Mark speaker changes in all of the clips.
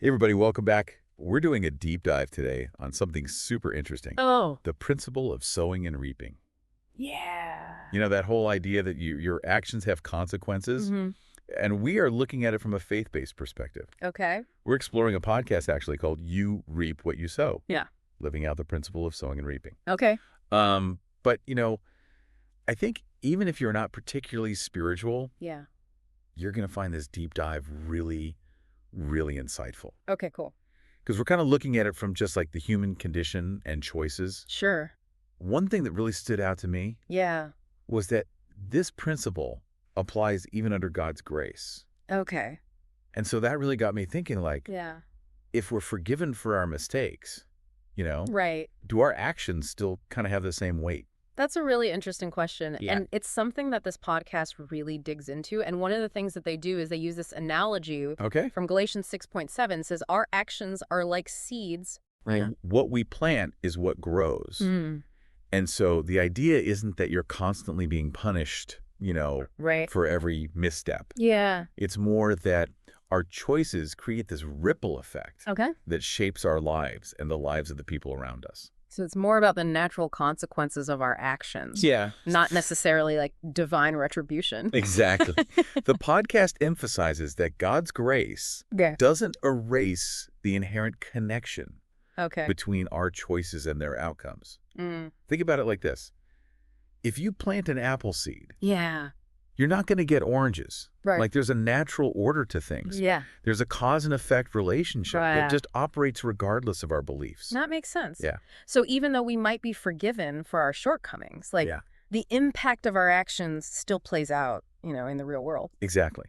Speaker 1: Hey everybody, welcome back. We're doing a deep dive today on something super interesting.
Speaker 2: Oh,
Speaker 1: The principle of sowing and reaping.
Speaker 2: yeah.
Speaker 1: You know, that whole idea that your actions have consequences.
Speaker 2: hmm
Speaker 1: And we are looking at it from a faith-based perspective.
Speaker 2: Okay.
Speaker 1: We're exploring a podcast actually called You Reap What You Sow,
Speaker 2: Yeah.
Speaker 1: living out the principle of sowing and reaping.
Speaker 2: Okay.
Speaker 1: But, I think even if you're not particularly spiritual,
Speaker 2: Yeah.
Speaker 1: you're going to find this deep dive really, really insightful.
Speaker 2: Okay, cool.
Speaker 1: Because we're kind of looking at it from just like the human condition and choices.
Speaker 2: Sure.
Speaker 1: One thing that really stood out to me
Speaker 2: Yeah.
Speaker 1: was that this principle applies even under God's grace.
Speaker 2: Okay.
Speaker 1: And so that really got me thinking, like,
Speaker 2: Yeah.
Speaker 1: if we're forgiven for our mistakes,
Speaker 2: Right.
Speaker 1: do our actions still kind of have the same weight?
Speaker 2: That's a really interesting question.
Speaker 1: Yeah.
Speaker 2: And it's something that this podcast really digs into. And one of the things that they do is they use this analogy
Speaker 1: Okay.
Speaker 2: from Galatians 6.7 says, our actions are like seeds.
Speaker 1: Right. What we plant is what grows.
Speaker 2: Mm.
Speaker 1: And so the idea isn't that you're constantly being punished,
Speaker 2: Right.
Speaker 1: for every misstep.
Speaker 2: Yeah.
Speaker 1: It's more that our choices create this ripple effect
Speaker 2: Okay.
Speaker 1: that shapes our lives and the lives of the people around us.
Speaker 2: So it's more about the natural consequences of our actions.
Speaker 1: Yeah.
Speaker 2: Not necessarily like divine retribution.
Speaker 1: Exactly. The podcast emphasizes that God's grace
Speaker 2: Yeah.
Speaker 1: doesn't erase the inherent connection
Speaker 2: Okay.
Speaker 1: between our choices and their outcomes.
Speaker 2: Mm.
Speaker 1: Think about it like this. If you plant an apple seed,
Speaker 2: Yeah.
Speaker 1: you're not going to get oranges.
Speaker 2: Right.
Speaker 1: Like there's a natural order to things.
Speaker 2: Yeah.
Speaker 1: There's a cause and effect relationship
Speaker 2: Right.
Speaker 1: that just operates regardless of our beliefs.
Speaker 2: That makes sense.
Speaker 1: Yeah.
Speaker 2: So even though we might be forgiven for our shortcomings, like
Speaker 1: Yeah.
Speaker 2: the impact of our actions still plays out, in the real world.
Speaker 1: Exactly.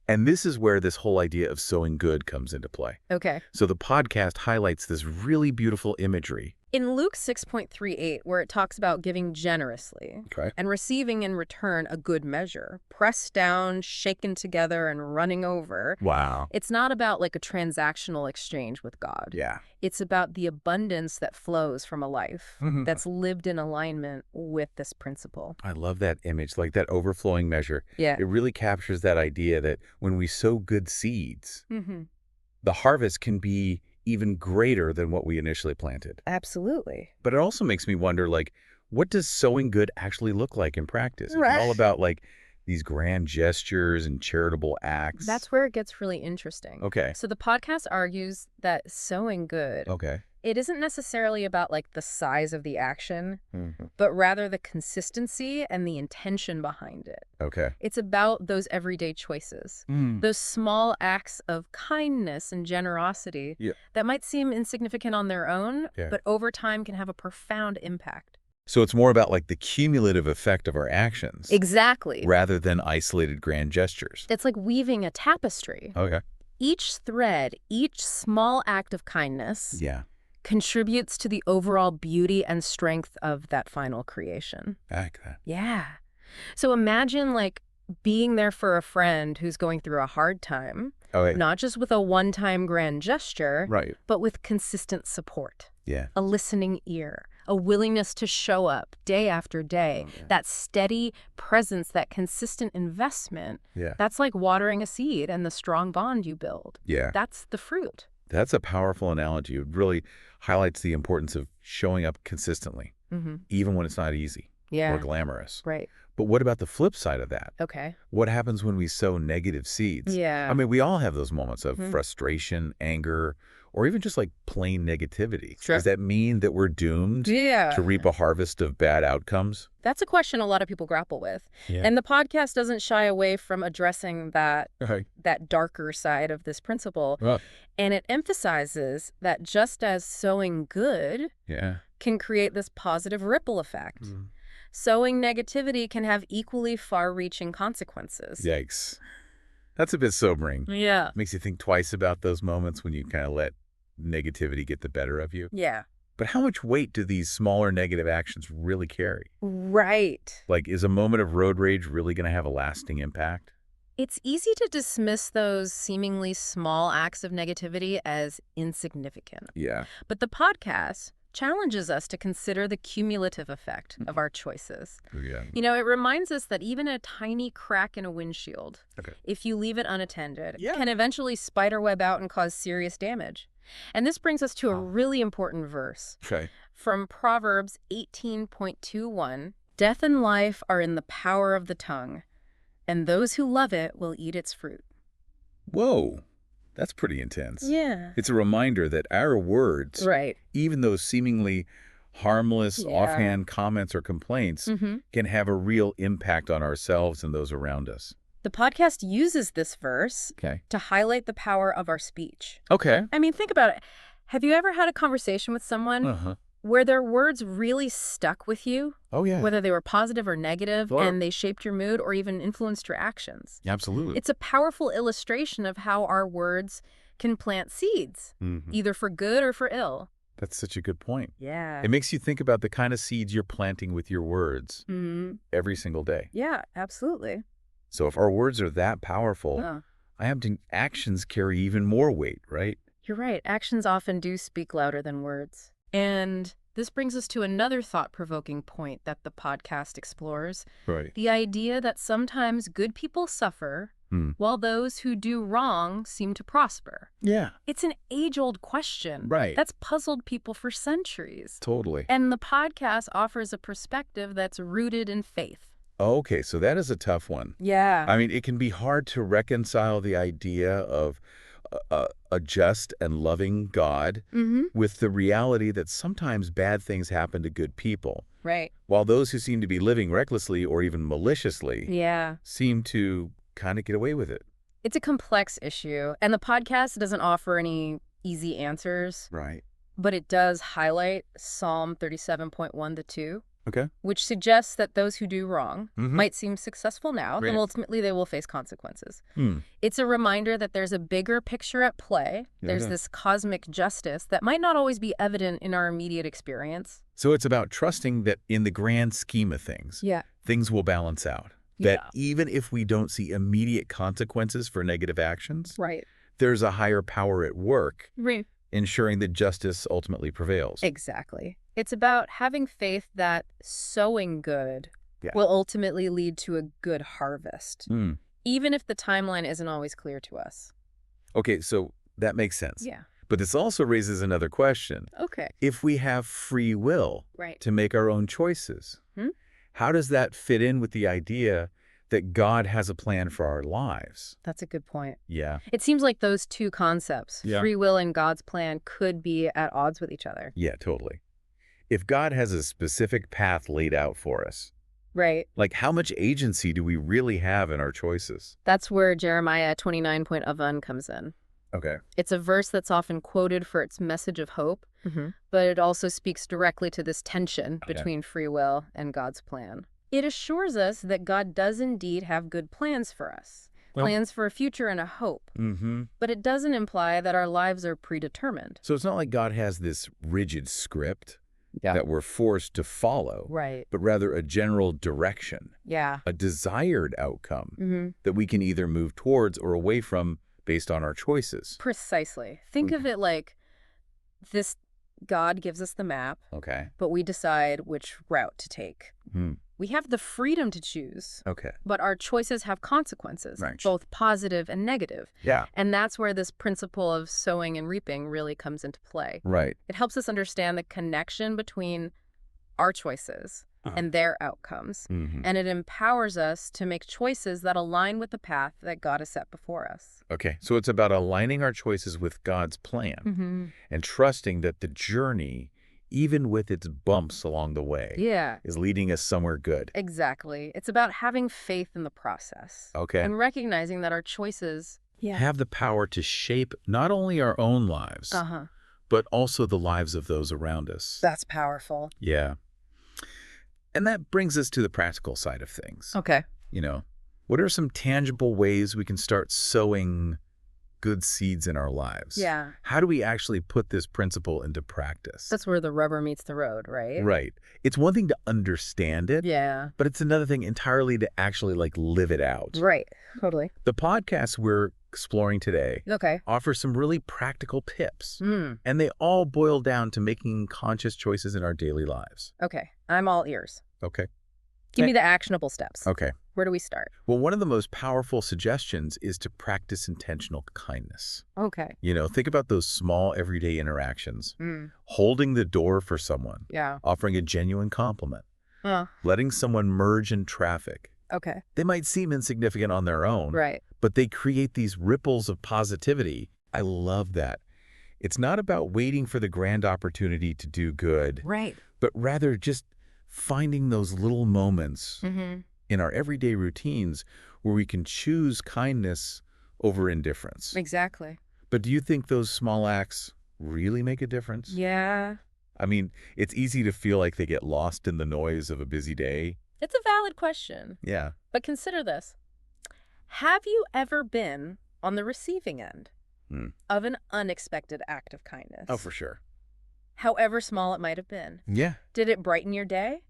Speaker 1: And this is where this whole idea of sowing good comes into play.
Speaker 2: Okay.
Speaker 1: So the podcast highlights this really beautiful imagery.
Speaker 2: In Luke 6.38, where it talks about giving generously
Speaker 1: Okay.
Speaker 2: and receiving in return a good measure, pressed down, shaken together, and running over,
Speaker 1: Wow.
Speaker 2: it's not about like a transactional exchange with God.
Speaker 1: Yeah.
Speaker 2: It's about the abundance that flows from a life
Speaker 1: Mhm.
Speaker 2: that's lived in alignment with this principle.
Speaker 1: I love that image, like that overflowing measure.
Speaker 2: Yeah.
Speaker 1: It really captures that idea that when we sow good seeds,
Speaker 2: Mm-hmm.
Speaker 1: the harvest can be even greater than what we initially planted.
Speaker 2: Absolutely.
Speaker 1: But it also makes me wonder, like, what does sowing good actually look like in practice? Is it
Speaker 2: Right.
Speaker 1: all about, like, these grand gestures and charitable acts?
Speaker 2: That's where it gets really interesting.
Speaker 1: Okay.
Speaker 2: So the podcast argues that sowing good,
Speaker 1: Okay.
Speaker 2: it isn't necessarily about like the size of the action,
Speaker 1: Mhm.
Speaker 2: but rather the consistency and the intention behind it.
Speaker 1: Okay.
Speaker 2: It's about those everyday choices, those small acts of kindness and generosity
Speaker 1: Yeah.
Speaker 2: that might seem insignificant on their own,
Speaker 1: Yeah.
Speaker 2: but over time can have a profound impact.
Speaker 1: So it's more about, like, the cumulative effect of our actions
Speaker 2: Exactly.
Speaker 1: rather than isolated grand gestures.
Speaker 2: It's like weaving a tapestry.
Speaker 1: Okay.
Speaker 2: Each thread, each small act of kindness
Speaker 1: Yeah.
Speaker 2: contributes to the overall beauty and strength of that final creation.
Speaker 1: I like that.
Speaker 2: Yeah. So imagine like being there for a friend who's going through a hard time,
Speaker 1: Okay.
Speaker 2: not just with a one-time grand gesture,
Speaker 1: Right.
Speaker 2: but with consistent support,
Speaker 1: Yeah.
Speaker 2: a listening ear, a willingness to show up day after day,
Speaker 1: Oh, yeah.
Speaker 2: that steady presence, that consistent investment.
Speaker 1: Yeah.
Speaker 2: That's like watering a seed and the strong bond you build.
Speaker 1: Yeah.
Speaker 2: That's the fruit.
Speaker 1: That's a powerful analogy. It really highlights the importance of showing up consistently,
Speaker 2: Mm-hmm.
Speaker 1: even when it's not easy
Speaker 2: Yeah.
Speaker 1: or glamorous.
Speaker 2: Right.
Speaker 1: But what about the flip side of that?
Speaker 2: Okay.
Speaker 1: What happens when we sow negative seeds?
Speaker 2: Yeah.
Speaker 1: I mean, we all have those moments of
Speaker 2: Mhm.
Speaker 1: frustration, anger, or even just like plain negativity.
Speaker 2: Sure.
Speaker 1: Does that mean that we're doomed
Speaker 2: Yeah.
Speaker 1: to reap a harvest of bad outcomes?
Speaker 2: That's a question a lot of people grapple with.
Speaker 1: Yeah.
Speaker 2: And the podcast doesn't shy away from addressing that
Speaker 1: Right.
Speaker 2: darker side of this principle.
Speaker 1: Well,
Speaker 2: And it emphasizes that just as sowing good
Speaker 1: yeah.
Speaker 2: can create this positive ripple effect, sowing negativity can have equally far-reaching consequences.
Speaker 1: Yikes. That's a bit sobering.
Speaker 2: Yeah.
Speaker 1: Makes you think twice about those moments when you kind of let negativity get the better of you.
Speaker 2: Yeah.
Speaker 1: But how much weight do these smaller negative actions really carry?
Speaker 2: Right.
Speaker 1: Like, is a moment of road rage really going to have a lasting impact?
Speaker 2: It's easy to dismiss those seemingly small acts of negativity as insignificant.
Speaker 1: Yeah.
Speaker 2: But the podcast challenges us to consider the cumulative effect of our choices.
Speaker 1: Yeah.
Speaker 2: It reminds us that even a tiny crack in a windshield,
Speaker 1: Okay.
Speaker 2: if you leave it unattended,
Speaker 1: Yeah.
Speaker 2: can eventually spiderweb out and cause serious damage. And this brings us to a really important verse
Speaker 1: Okay.
Speaker 2: from Proverbs 18.21. Death and life are in the power of the tongue, and those who love it will eat its fruit.
Speaker 1: Whoa. That's pretty intense.
Speaker 2: Yeah.
Speaker 1: It's a reminder that our words,
Speaker 2: Right.
Speaker 1: even those seemingly harmless,
Speaker 2: Yeah.
Speaker 1: offhand comments or complaints, can have a real impact on ourselves and those around us.
Speaker 2: The podcast uses this verse
Speaker 1: Okay.
Speaker 2: to highlight the power of our speech.
Speaker 1: Okay.
Speaker 2: I mean, think about it. Have you ever had a conversation with someone
Speaker 1: Uh-huh.
Speaker 2: where their words really stuck with you,
Speaker 1: Oh, yeah.
Speaker 2: whether they were positive or negative,
Speaker 1: Sure.
Speaker 2: and they shaped your mood or even influenced your actions?
Speaker 1: Absolutely.
Speaker 2: It's a powerful illustration of how our words can plant seeds, either for good or for ill.
Speaker 1: That's such a good point.
Speaker 2: Yeah.
Speaker 1: It makes you think about the kind of seeds you're planting with your words every single day.
Speaker 2: Yeah, absolutely.
Speaker 1: So if our words are that powerful, actions carry even more weight, right?
Speaker 2: You're right. Actions often do speak louder than words. And this brings us to another thought-provoking point that the podcast explores.
Speaker 1: Right.
Speaker 2: The idea that sometimes good people suffer while those who do wrong seem to prosper.
Speaker 1: Yeah.
Speaker 2: It's an age-old question.
Speaker 1: Right.
Speaker 2: That's puzzled people for centuries.
Speaker 1: Totally.
Speaker 2: And the podcast offers a perspective that's rooted in faith.
Speaker 1: Okay, so that is a tough one.
Speaker 2: Yeah.
Speaker 1: I mean, it can be hard to reconcile the idea of a just and loving God with the reality that sometimes bad things happen to good people.
Speaker 2: Right.
Speaker 1: While those who seem to be living recklessly or even maliciously seem to kind of get away with it.
Speaker 2: It's a complex issue, and the podcast doesn't offer any easy answers.
Speaker 1: Right.
Speaker 2: But it does highlight Psalm 37.1-2.
Speaker 1: Okay.
Speaker 2: Which suggests that those who do wrong might seem successful now,
Speaker 1: Right.
Speaker 2: and ultimately they will face consequences. It's a reminder that there's a bigger picture at play. There's this cosmic justice that might not always be evident in our immediate experience.
Speaker 1: So it's about trusting that in the grand scheme of things, things will balance out. That even if we don't see immediate consequences for negative actions, there's a higher power at work, ensuring that justice ultimately prevails.
Speaker 2: Exactly. It's about having faith that sowing good will ultimately lead to a good harvest, even if the timeline isn't always clear to us.
Speaker 1: Okay, so that makes sense.
Speaker 2: Yeah.
Speaker 1: But this also raises another question.
Speaker 2: Okay.
Speaker 1: If we have free will to make our own choices, how does that fit in with the idea that God has a plan for our lives?
Speaker 2: That's a good point.
Speaker 1: Yeah.
Speaker 2: It seems like those two concepts, free will and God's plan, could be at odds with each other.
Speaker 1: Yeah, totally. If God has a specific path laid out for us, like how much agency do we really have in our choices?
Speaker 2: That's where Jeremiah 29.11 comes in.
Speaker 1: Okay.
Speaker 2: It's a verse that's often quoted for its message of hope, but it also speaks directly to this tension between free will and God's plan. It assures us that God does indeed have good plans for us, plans for a future and a hope. But it doesn't imply that our lives are predetermined.
Speaker 1: So it's not like God has this rigid script that we're forced to follow, but rather a general direction, a desired outcome that we can either move towards or away from based on our choices.
Speaker 2: Precisely. Think of it like this: God gives us the map, but we decide which route to take. We have the freedom to choose, but our choices have consequences, both positive and negative. And that's where this principle of sowing and reaping really comes into play. It helps us understand the connection between our choices and their outcomes, and it empowers us to make choices that align with the path that God has set before us.
Speaker 1: Okay, so it's about aligning our choices with God's plan and trusting that the journey, even with its bumps along the way, is leading us somewhere good.
Speaker 2: Exactly. It's about having faith in the process. And recognizing that our choices
Speaker 1: have the power to shape not only our own lives, but also the lives of those around us.
Speaker 2: That's powerful.
Speaker 1: Yeah. And that brings us to the practical side of things. You know, what are some tangible ways we can start sowing good seeds in our lives? How do we actually put this principle into practice?
Speaker 2: That's where the rubber meets the road, right?
Speaker 1: Right. It's one thing to understand it, but it's another thing entirely to actually live it out.
Speaker 2: Right. Totally.
Speaker 1: The podcast we're exploring today offer some really practical tips. And they all boil down to making conscious choices in our daily lives.
Speaker 2: Okay. I'm all ears.
Speaker 1: Okay.
Speaker 2: Give me the actionable steps.
Speaker 1: Okay.
Speaker 2: Where do we start?
Speaker 1: Well, one of the most powerful suggestions is to practice intentional kindness.
Speaker 2: Okay.
Speaker 1: Think about those small everyday interactions. Holding the door for someone.
Speaker 2: Yeah.
Speaker 1: Offering a genuine compliment. Letting someone merge in traffic.
Speaker 2: Okay.
Speaker 1: They might seem insignificant on their own.
Speaker 2: Right.
Speaker 1: But they create these ripples of positivity. I love that. It's not about waiting for the grand opportunity to do good.
Speaker 2: Right.
Speaker 1: But rather just finding those little moments in our everyday routines where we can choose kindness over indifference.
Speaker 2: Exactly.
Speaker 1: But do you think those small acts really make a difference?
Speaker 2: Yeah.
Speaker 1: I mean, it's easy to feel like they get lost in the noise of a busy day.
Speaker 2: It's a valid question.
Speaker 1: Yeah.
Speaker 2: But consider this. Have you ever been on the receiving end of an unexpected act of kindness?
Speaker 1: Oh, for sure.
Speaker 2: However small it might have been.
Speaker 1: Yeah.
Speaker 2: Did it brighten your day?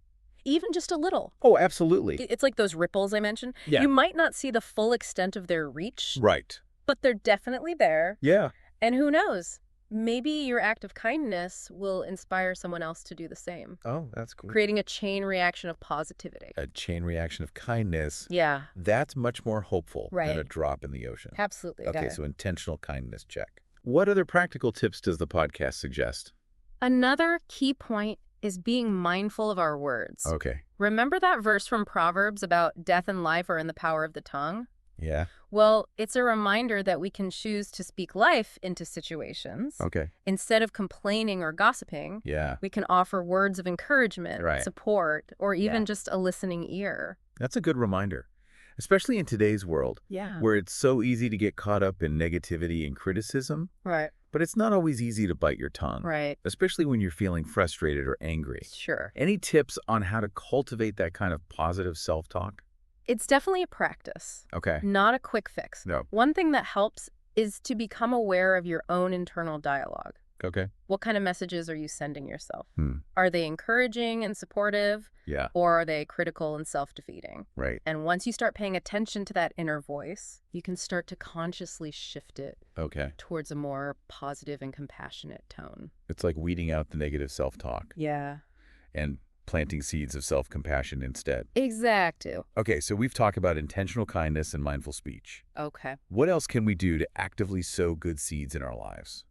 Speaker 2: Even just a little.
Speaker 1: Oh, absolutely.
Speaker 2: It's like those ripples I mentioned.
Speaker 1: Yeah.
Speaker 2: You might not see the full extent of their reach.
Speaker 1: Right.
Speaker 2: But they're definitely there.
Speaker 1: Yeah.
Speaker 2: And who knows? Maybe your act of kindness will inspire someone else to do the same.
Speaker 1: Oh, that's cool.
Speaker 2: Creating a chain reaction of positivity.
Speaker 1: A chain reaction of kindness.
Speaker 2: Yeah.
Speaker 1: That's much more hopeful
Speaker 2: than
Speaker 1: a drop in the ocean.
Speaker 2: Absolutely.
Speaker 1: Okay, so intentional kindness, check. What other practical tips does the podcast suggest?
Speaker 2: Another key point is being mindful of our words.
Speaker 1: Okay.
Speaker 2: Remember that verse from Proverbs about death and life are in the power of the tongue?
Speaker 1: Yeah.
Speaker 2: Well, it's a reminder that we can choose to speak life into situations.
Speaker 1: Okay.
Speaker 2: Instead of complaining or gossiping, we can offer words of encouragement, support, or even just a listening ear.
Speaker 1: That's a good reminder, especially in today's world, where it's so easy to get caught up in negativity and criticism.
Speaker 2: Right.
Speaker 1: But it's not always easy to bite your tongue.
Speaker 2: Right.
Speaker 1: Especially when you're feeling frustrated or angry.
Speaker 2: Sure.
Speaker 1: Any tips on how to cultivate that kind of positive self-talk?
Speaker 2: It's definitely a practice.
Speaker 1: Okay.
Speaker 2: Not a quick fix.
Speaker 1: No.
Speaker 2: One thing that helps is to become aware of your own internal dialogue.
Speaker 1: Okay.
Speaker 2: What kind of messages are you sending yourself? Are they encouraging and supportive?
Speaker 1: Yeah.
Speaker 2: Or are they critical and self-defeating?
Speaker 1: Right.
Speaker 2: And once you start paying attention to that inner voice, you can start to consciously shift it towards a more positive and compassionate tone.
Speaker 1: It's like weeding out the negative self-talk.
Speaker 2: Yeah.
Speaker 1: And planting seeds of self-compassion instead.
Speaker 2: Exactly.
Speaker 1: Okay, so we've talked about intentional kindness and mindful speech.
Speaker 2: Okay.
Speaker 1: What else can we do to actively sow good seeds in our lives?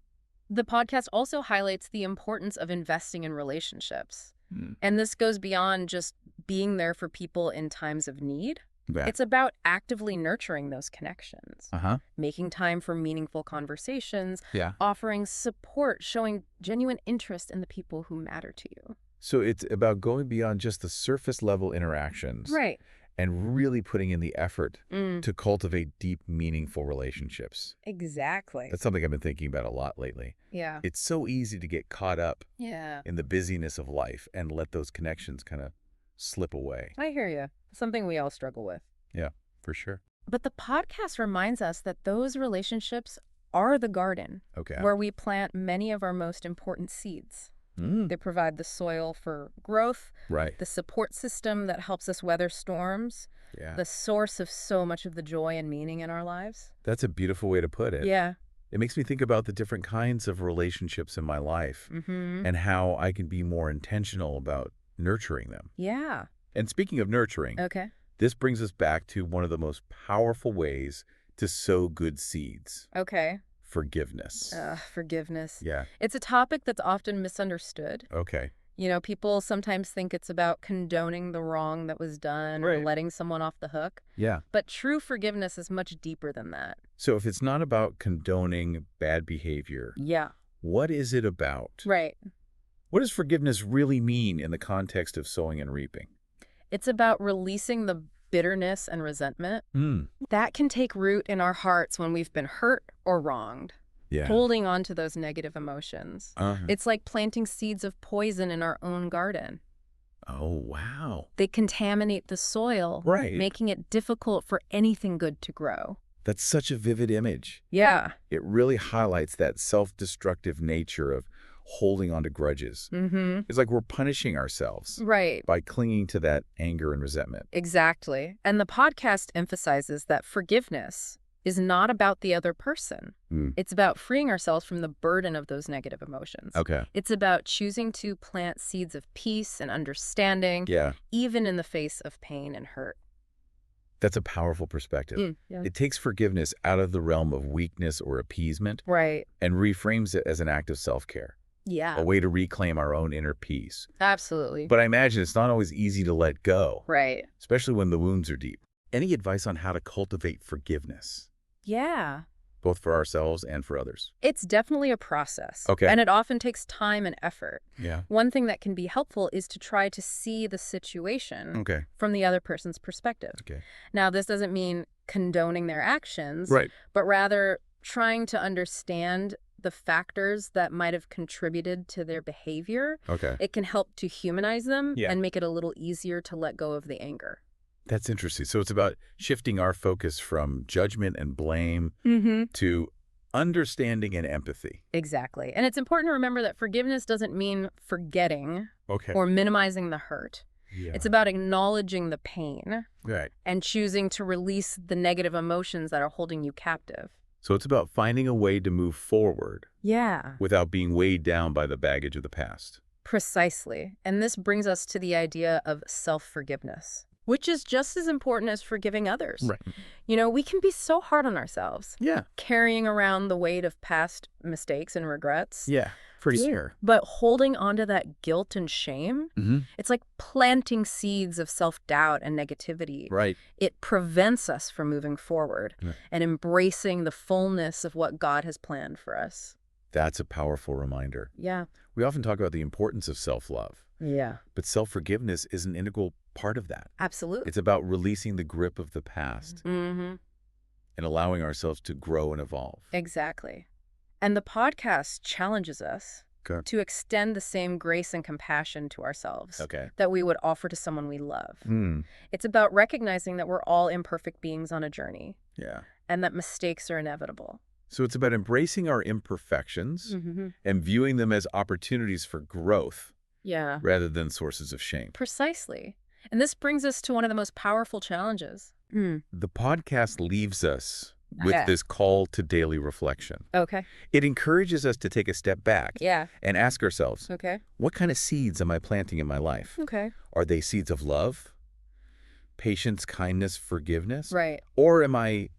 Speaker 2: The podcast also highlights the importance of investing in relationships. And this goes beyond just being there for people in times of need. It's about actively nurturing those connections, making time for meaningful conversations, offering support, showing genuine interest in the people who matter to you.
Speaker 1: So it's about going beyond just the surface level interactions.
Speaker 2: Right.
Speaker 1: And really putting in the effort to cultivate deep, meaningful relationships.
Speaker 2: Exactly.
Speaker 1: That's something I've been thinking about a lot lately.
Speaker 2: Yeah.
Speaker 1: It's so easy to get caught up in the busyness of life and let those connections kind of slip away.
Speaker 2: I hear you. Something we all struggle with.
Speaker 1: Yeah, for sure.
Speaker 2: But the podcast reminds us that those relationships are the garden where we plant many of our most important seeds. They provide the soil for growth, the support system that helps us weather storms, the source of so much of the joy and meaning in our lives.
Speaker 1: That's a beautiful way to put it.
Speaker 2: Yeah.
Speaker 1: It makes me think about the different kinds of relationships in my life and how I can be more intentional about nurturing them.
Speaker 2: Yeah.
Speaker 1: And speaking of nurturing, this brings us back to one of the most powerful ways to sow good seeds.
Speaker 2: Okay.
Speaker 1: Forgiveness.
Speaker 2: Forgiveness.
Speaker 1: Yeah.
Speaker 2: It's a topic that's often misunderstood.
Speaker 1: Okay.
Speaker 2: You know, people sometimes think it's about condoning the wrong that was done or letting someone off the hook.
Speaker 1: Yeah.
Speaker 2: But true forgiveness is much deeper than that.
Speaker 1: So if it's not about condoning bad behavior, what is it about?
Speaker 2: Right.
Speaker 1: What does forgiveness really mean in the context of sowing and reaping?
Speaker 2: It's about releasing the bitterness and resentment that can take root in our hearts when we've been hurt or wronged. Holding on to those negative emotions. It's like planting seeds of poison in our own garden.
Speaker 1: Oh, wow.
Speaker 2: They contaminate the soil, making it difficult for anything good to grow.
Speaker 1: That's such a vivid image.
Speaker 2: Yeah.
Speaker 1: It really highlights that self-destructive nature of holding on to grudges. It's like we're punishing ourselves by clinging to that anger and resentment.
Speaker 2: Exactly. And the podcast emphasizes that forgiveness is not about the other person. It's about freeing ourselves from the burden of those negative emotions.
Speaker 1: Okay.
Speaker 2: It's about choosing to plant seeds of peace and understanding, even in the face of pain and hurt.
Speaker 1: That's a powerful perspective. It takes forgiveness out of the realm of weakness or appeasement, and reframes it as an act of self-care.
Speaker 2: Yeah.
Speaker 1: A way to reclaim our own inner peace.
Speaker 2: Absolutely.
Speaker 1: But I imagine it's not always easy to let go.
Speaker 2: Right.
Speaker 1: Especially when the wounds are deep. Any advice on how to cultivate forgiveness?
Speaker 2: Yeah.
Speaker 1: Both for ourselves and for others?
Speaker 2: It's definitely a process.
Speaker 1: Okay.
Speaker 2: And it often takes time and effort.
Speaker 1: Yeah.
Speaker 2: One thing that can be helpful is to try to see the situation from the other person's perspective.
Speaker 1: Okay.
Speaker 2: Now, this doesn't mean condoning their actions, but rather trying to understand the factors that might have contributed to their behavior.
Speaker 1: Okay.
Speaker 2: It can help to humanize them and make it a little easier to let go of the anger.
Speaker 1: That's interesting. So it's about shifting our focus from judgment and blame to understanding and empathy.
Speaker 2: Exactly. And it's important to remember that forgiveness doesn't mean forgetting or minimizing the hurt. Yeah. It's about acknowledging the pain and choosing to release the negative emotions that are holding you captive.
Speaker 1: So it's about finding a way to move forward without being weighed down by the baggage of the past.
Speaker 2: Precisely. And this brings us to the idea of self-forgiveness, which is just as important as forgiving others.
Speaker 1: Right.
Speaker 2: You know, we can be so hard on ourselves.
Speaker 1: Yeah.
Speaker 2: Carrying around the weight of past mistakes and regrets.
Speaker 1: Yeah. Pretty clear.
Speaker 2: But holding onto that guilt and shame, it's like planting seeds of self-doubt and negativity.
Speaker 1: Right.
Speaker 2: It prevents us from moving forward and embracing the fullness of what God has planned for us.
Speaker 1: That's a powerful reminder.
Speaker 2: Yeah.
Speaker 1: We often talk about the importance of self-love.
Speaker 2: Yeah.
Speaker 1: But self-forgiveness is an integral part of that.
Speaker 2: Absolutely.
Speaker 1: It's about releasing the grip of the past and allowing ourselves to grow and evolve.
Speaker 2: Exactly. And the podcast challenges us to extend the same grace and compassion to ourselves that we would offer to someone we love. It's about recognizing that we're all imperfect beings on a journey and that mistakes are inevitable.
Speaker 1: So it's about embracing our imperfections and viewing them as opportunities for growth rather than sources of shame.
Speaker 2: Precisely. And this brings us to one of the most powerful challenges.
Speaker 1: The podcast leaves us with this call to daily reflection.
Speaker 2: Okay.
Speaker 1: It encourages us to take a step back and ask ourselves, what kind of seeds am I planting in my life?
Speaker 2: Okay.
Speaker 1: Are they seeds of love, patience, kindness, forgiveness?
Speaker 2: Right.
Speaker 1: Or am I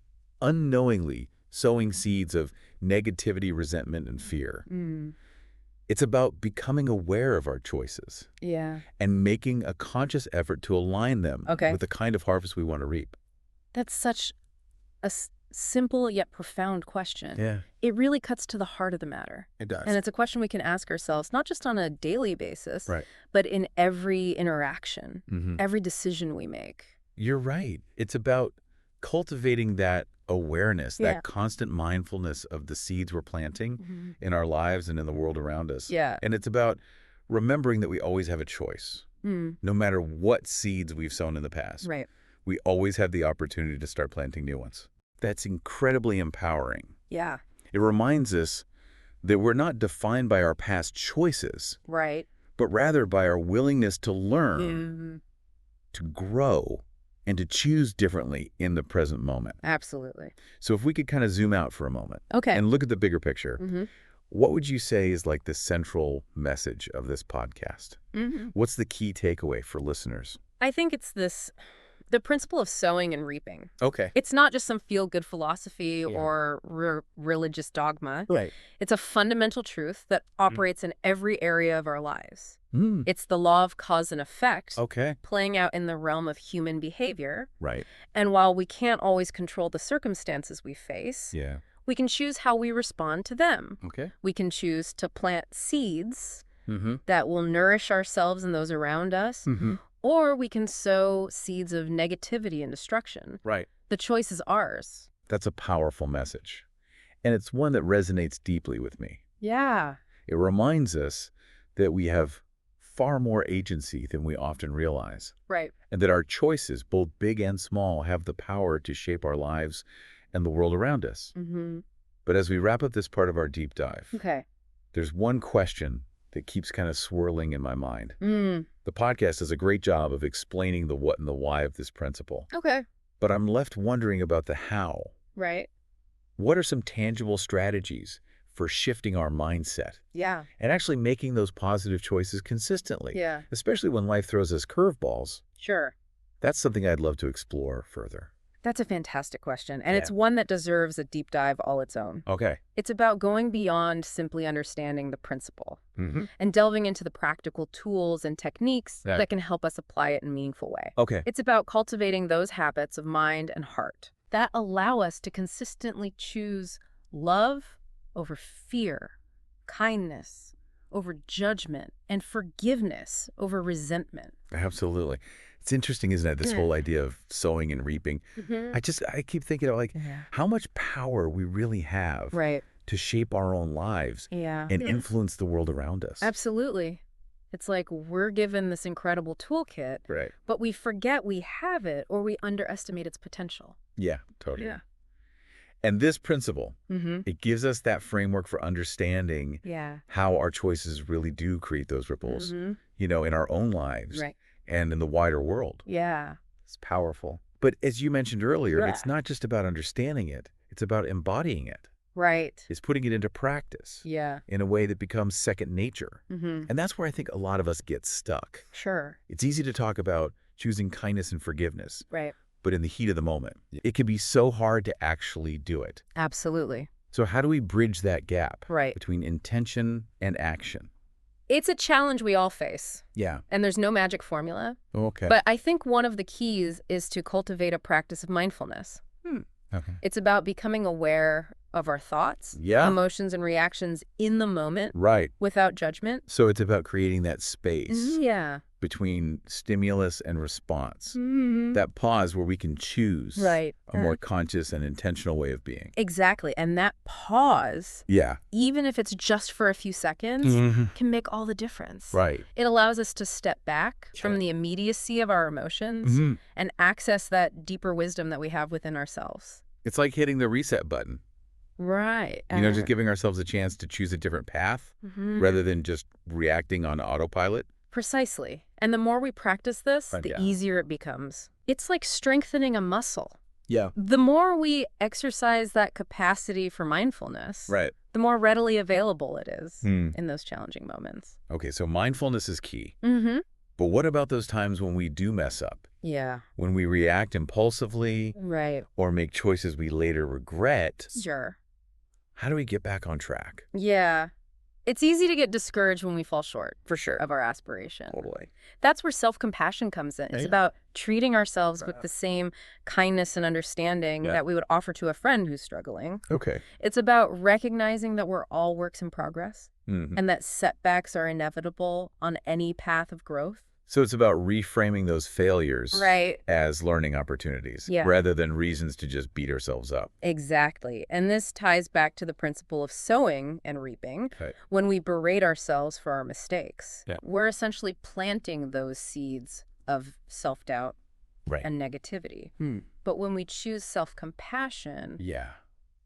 Speaker 1: unknowingly sowing seeds of negativity, resentment, and fear? It's about becoming aware of our choices and making a conscious effort to align them with the kind of harvest we want to reap.
Speaker 2: That's such a simple yet profound question.
Speaker 1: Yeah.
Speaker 2: It really cuts to the heart of the matter.
Speaker 1: It does.
Speaker 2: And it's a question we can ask ourselves, not just on a daily basis, but in every interaction, every decision we make.
Speaker 1: You're right. It's about cultivating that awareness, that constant mindfulness of the seeds we're planting in our lives and in the world around us.
Speaker 2: Yeah.
Speaker 1: And it's about remembering that we always have a choice. No matter what seeds we've sown in the past.
Speaker 2: Right.
Speaker 1: We always have the opportunity to start planting new ones. That's incredibly empowering.
Speaker 2: Yeah.
Speaker 1: It reminds us that we're not defined by our past choices.
Speaker 2: Right.
Speaker 1: But rather by our willingness to learn, to grow, and to choose differently in the present moment.
Speaker 2: Absolutely.
Speaker 1: So if we could kind of zoom out for a moment and look at the bigger picture, what would you say is like the central message of this podcast? What's the key takeaway for listeners?
Speaker 2: I think it's the principle of sowing and reaping.
Speaker 1: Okay.
Speaker 2: It's not just some feel-good philosophy or religious dogma.
Speaker 1: Right.
Speaker 2: It's a fundamental truth that operates in every area of our lives. It's the law of cause and effect playing out in the realm of human behavior.
Speaker 1: Right.
Speaker 2: And while we can't always control the circumstances we face, we can choose how we respond to them.
Speaker 1: Okay.
Speaker 2: We can choose to plant seeds that will nourish ourselves and those around us, or we can sow seeds of negativity and destruction.
Speaker 1: Right.
Speaker 2: The choice is ours.
Speaker 1: That's a powerful message. And it's one that resonates deeply with me.
Speaker 2: Yeah.
Speaker 1: It reminds us that we have far more agency than we often realize.
Speaker 2: Right.
Speaker 1: And that our choices, both big and small, have the power to shape our lives and the world around us. But as we wrap up this part of our deep dive, there's one question that keeps kind of swirling in my mind. The podcast does a great job of explaining the what and the why of this principle.
Speaker 2: Okay.
Speaker 1: But I'm left wondering about the how.
Speaker 2: Right.
Speaker 1: what are some tangible strategies for shifting our mindset?
Speaker 2: Yeah.
Speaker 1: And actually making those positive choices consistently.
Speaker 2: Yeah.
Speaker 1: Especially when life throws us curveballs.
Speaker 2: Sure.
Speaker 1: That's something I'd love to explore further.
Speaker 2: That's a fantastic question, and it's one that deserves a deep dive all its own.
Speaker 1: Okay.
Speaker 2: It's about going beyond simply understanding the principle and delving into the practical tools and techniques that can help us apply it in a meaningful way.
Speaker 1: Okay.
Speaker 2: It's about cultivating those habits of mind and heart that allow us to consistently choose love over fear, kindness over judgment, and forgiveness over resentment.
Speaker 1: Absolutely. It's interesting, isn't it, this whole idea of sowing and reaping. I keep thinking of how much power we really have to shape our own lives and influence the world around us.
Speaker 2: Absolutely. It's like we're given this incredible toolkit, but we forget we have it or we underestimate its potential.
Speaker 1: Yeah, totally. Yeah. And this principle, it gives us that framework for understanding how our choices really do create those ripples, in our own lives and in the wider world.
Speaker 2: Yeah.
Speaker 1: It's powerful. But as you mentioned earlier, it's not just about understanding it. It's about embodying it.
Speaker 2: Right.
Speaker 1: It's putting it into practice in a way that becomes second nature. And that's where I think a lot of us get stuck.
Speaker 2: Sure.
Speaker 1: It's easy to talk about choosing kindness and forgiveness.
Speaker 2: Right.
Speaker 1: But in the heat of the moment, it can be so hard to actually do it.
Speaker 2: Absolutely.
Speaker 1: So how do we bridge that gap between intention and action?
Speaker 2: It's a challenge we all face.
Speaker 1: Yeah.
Speaker 2: And there's no magic formula.
Speaker 1: Okay.
Speaker 2: But I think one of the keys is to cultivate a practice of mindfulness.
Speaker 1: Okay.
Speaker 2: It's about becoming aware of our thoughts, emotions, and reactions in the moment.
Speaker 1: Right.
Speaker 2: Without judgment.
Speaker 1: So it's about creating that space between stimulus and response. That pause where we can choose a more conscious and intentional way of being.
Speaker 2: Exactly. And that pause, even if it's just for a few seconds, can make all the difference.
Speaker 1: Right.
Speaker 2: It allows us to step back from the immediacy of our emotions and access that deeper wisdom that we have within ourselves.
Speaker 1: It's like hitting the reset button.
Speaker 2: Right.
Speaker 1: Just giving ourselves a chance to choose a different path rather than just reacting on autopilot.
Speaker 2: Precisely. And the more we practice this, the easier it becomes. It's like strengthening a muscle.
Speaker 1: Yeah.
Speaker 2: The more we exercise that capacity for mindfulness, the more readily available it is in those challenging moments.
Speaker 1: Okay, so mindfulness is key. But what about those times when we do mess up?
Speaker 2: Yeah.
Speaker 1: When we react impulsively or make choices we later regret?
Speaker 2: Sure.
Speaker 1: How do we get back on track?
Speaker 2: Yeah. It's easy to get discouraged when we fall short, for sure, of our aspiration.
Speaker 1: Totally.
Speaker 2: That's where self-compassion comes in. It's about treating ourselves with the same kindness and understanding that we would offer to a friend who's struggling.
Speaker 1: Okay.
Speaker 2: It's about recognizing that we're all works in progress and that setbacks are inevitable on any path of growth.
Speaker 1: So it's about reframing those failures as learning opportunities rather than reasons to just beat ourselves up.
Speaker 2: Exactly. And this ties back to the principle of sowing and reaping. When we berate ourselves for our mistakes, we're essentially planting those seeds of self-doubt and negativity. But when we choose self-compassion,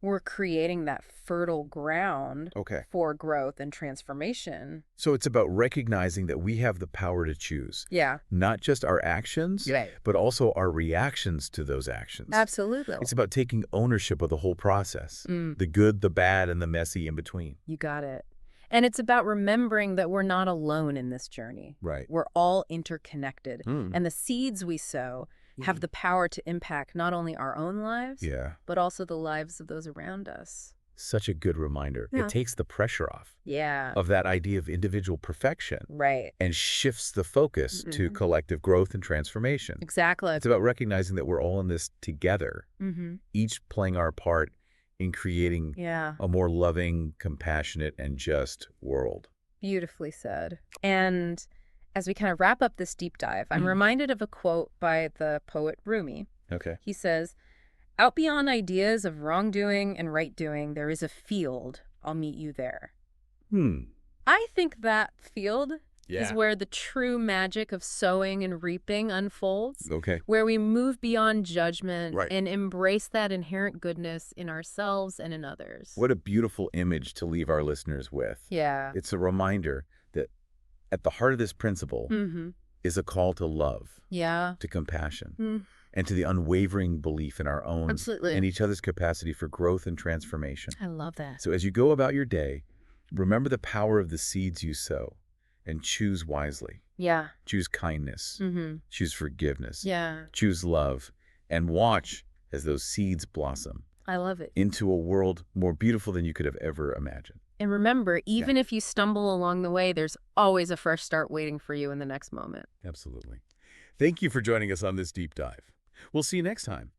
Speaker 2: we're creating that fertile ground for growth and transformation.
Speaker 1: So it's about recognizing that we have the power to choose. Not just our actions, but also our reactions to those actions.
Speaker 2: Absolutely.
Speaker 1: It's about taking ownership of the whole process, the good, the bad, and the messy in between.
Speaker 2: You got it. And it's about remembering that we're not alone in this journey. We're all interconnected. And the seeds we sow have the power to impact not only our own lives, but also the lives of those around us.
Speaker 1: Such a good reminder. It takes the pressure off of that idea of individual perfection and shifts the focus to collective growth and transformation.
Speaker 2: Exactly.
Speaker 1: It's about recognizing that we're all in this together, each playing our part in creating a more loving, compassionate, and just world.
Speaker 2: Beautifully said. And as we kind of wrap up this deep dive, I'm reminded of a quote by the poet Rumi. He says, "Out beyond ideas of wrongdoing and right doing, there is a field. I'll meet you there." I think that field is where the true magic of sowing and reaping unfolds. Where we move beyond judgment and embrace that inherent goodness in ourselves and in others.
Speaker 1: What a beautiful image to leave our listeners with. It's a reminder that at the heart of this principle is a call to love, to compassion, and to the unwavering belief in our own
Speaker 2: Absolutely.
Speaker 1: and each other's capacity for growth and transformation.
Speaker 2: I love that.
Speaker 1: So as you go about your day, remember the power of the seeds you sow and choose wisely.
Speaker 2: Yeah.
Speaker 1: Choose kindness. Choose forgiveness.
Speaker 2: Yeah.
Speaker 1: Choose love. And watch as those seeds blossom.
Speaker 2: I love it.
Speaker 1: Into a world more beautiful than you could have ever imagined.
Speaker 2: And remember, even if you stumble along the way, there's always a fresh start waiting for you in the next moment.
Speaker 1: Absolutely. Thank you for joining us on this deep dive. We'll see you next time.